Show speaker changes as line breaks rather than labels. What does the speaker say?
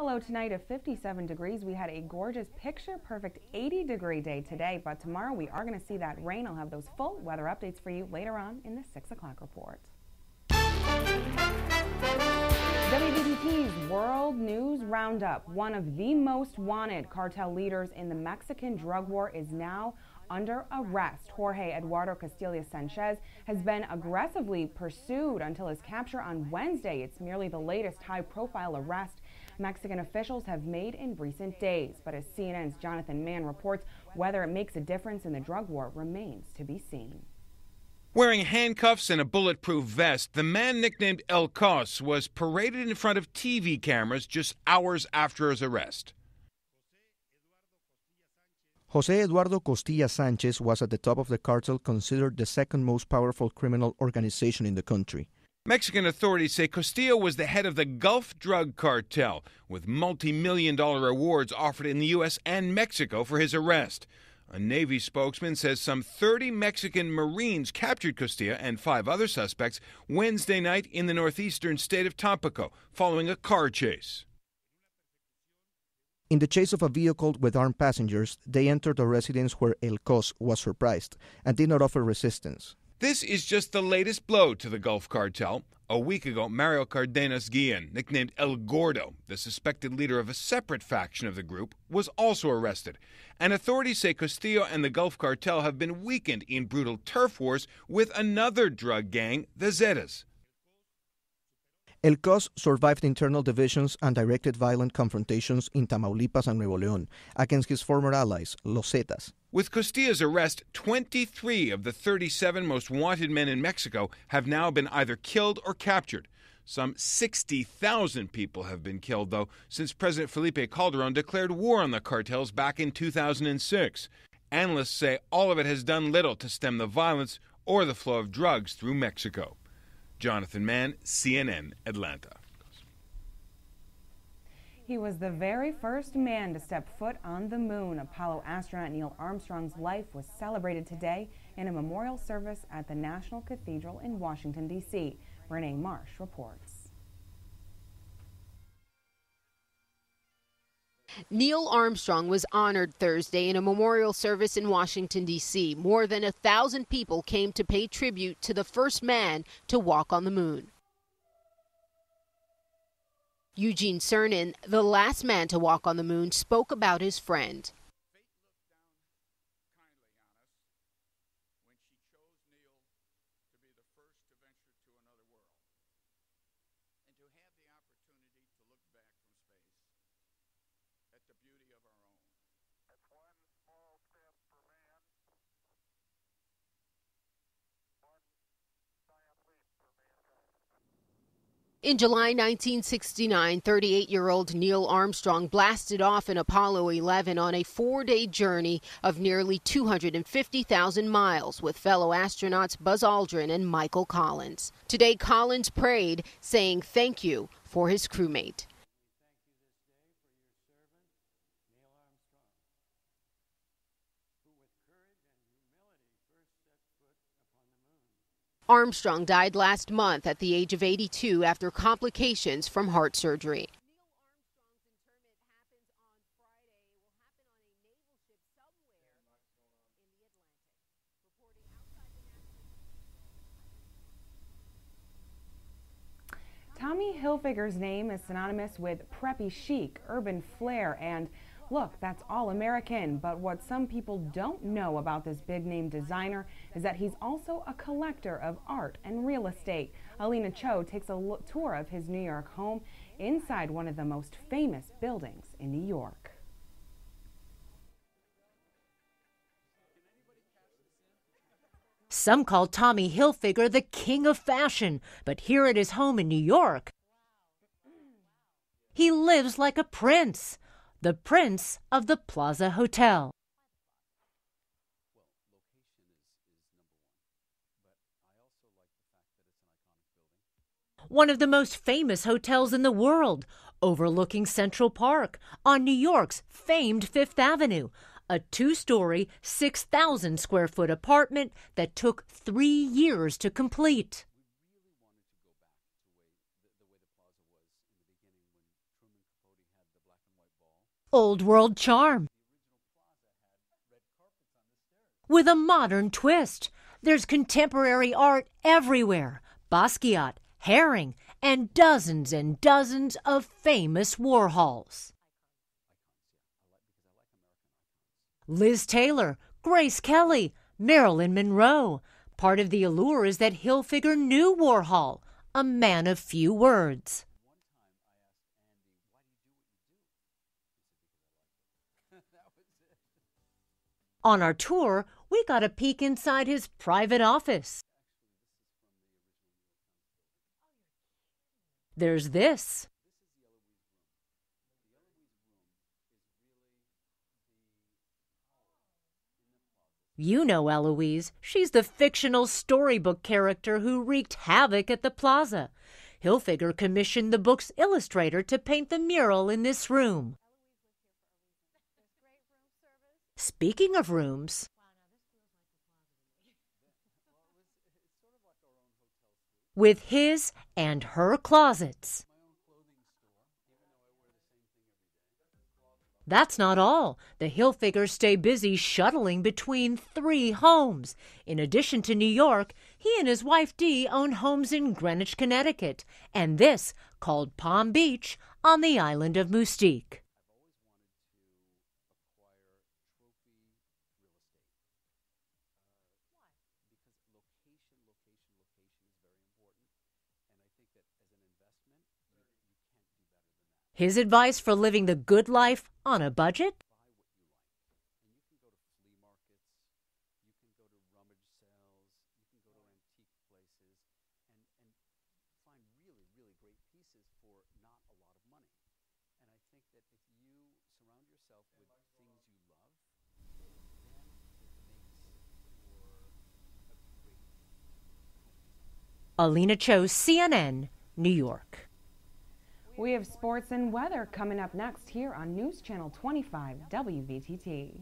Low tonight of 57 degrees. We had a gorgeous picture-perfect 80-degree day today, but tomorrow we are going to see that rain. I'll have those full weather updates for you later on in the 6 o'clock report. WVDT's World News Roundup. One of the most wanted cartel leaders in the Mexican drug war is now under arrest. Jorge Eduardo Castillo Sanchez has been aggressively pursued until his capture on Wednesday. It's merely the latest high-profile arrest Mexican officials have made in recent days. But as CNN's Jonathan Mann reports, whether it makes a difference in the drug war remains to be seen.
Wearing handcuffs and a bulletproof vest, the man nicknamed El Cos was paraded in front of TV cameras just hours after his arrest.
Jose Eduardo Costilla Sanchez was at the top of the cartel, considered the second most powerful criminal organization in the country.
Mexican authorities say Costilla was the head of the Gulf drug cartel, with multi-million-dollar rewards offered in the U.S. and Mexico for his arrest. A Navy spokesman says some 30 Mexican Marines captured Costilla and 5 other suspects Wednesday night in the northeastern state of Tampico, following a car chase.
In the chase of a vehicle with armed passengers, they entered a residence where El Cos was surprised and did not offer resistance.
This is just the latest blow to the Gulf cartel. A week ago, Mario Cardenas Guillen, nicknamed El Gordo, the suspected leader of a separate faction of the group, was also arrested. And authorities say Castillo and the Gulf cartel have been weakened in brutal turf wars with another drug gang, the Zetas.
El Cos survived internal divisions and directed violent confrontations in Tamaulipas and Nuevo León against his former allies, Los Zetas.
With Costilla's arrest, 23 of the 37 most wanted men in Mexico have now been either killed or captured. Some 60,000 people have been killed, though, since President Felipe Calderón declared war on the cartels back in 2006. Analysts say all of it has done little to stem the violence or the flow of drugs through Mexico. Jonathan Mann, CNN, Atlanta.
He was the very first man to step foot on the moon. Apollo astronaut Neil Armstrong's life was celebrated today in a memorial service at the National Cathedral in Washington, D.C. Renee Marsh reports.
Neil Armstrong was honored Thursday in a memorial service in Washington, D.C. More than 1,000 people came to pay tribute to the first man to walk on the moon. Eugene Cernan, the last man to walk on the moon, spoke about his friend. In July 1969, 38-year-old Neil Armstrong blasted off in Apollo 11 on a 4-day journey of nearly 250,000 miles with fellow astronauts Buzz Aldrin and Michael Collins. Today, Collins prayed, saying thank you for his crewmate. Armstrong died last month at the age of 82 after complications from heart surgery.
Tommy Hilfiger's name is synonymous with preppy chic, urban flair, and look, that's all American. But what some people don't know about this big-name designer is that he's also a collector of art and real estate. Alina Cho takes a tour of his New York home inside one of the most famous buildings in New York.
Some call Tommy Hilfiger the king of fashion, but here at his home in New York, he lives like a prince. The prince of the Plaza Hotel. One of the most famous hotels in the world, overlooking Central Park on New York's famed Fifth Avenue, a 2-story, 6,000 square foot apartment that took 3 years to complete. old world charm. With a modern twist, there's contemporary art everywhere. Basquiat, Haring, and dozens of famous Warhols. Liz Taylor, Grace Kelly, Marilyn Monroe. Part of the allure is that Hilfiger knew Warhol, a man of few words. On our tour, we got a peek inside his private office. There's this. You know Eloise. She's the fictional storybook character who wreaked havoc at the plaza. Hilfiger commissioned the book's illustrator to paint the mural in this room. Speaking of rooms, with his and her closets. That's not all. The Hilfigers stay busy shuttling between 3 homes. In addition to New York, he and his wife Dee own homes in Greenwich, Connecticut, and this, called Palm Beach, on the island of Mustique. His advice for living the good life on a budget? Alina Cho, CNN, New York.
We have sports and weather coming up next here on News Channel 25 WVTT.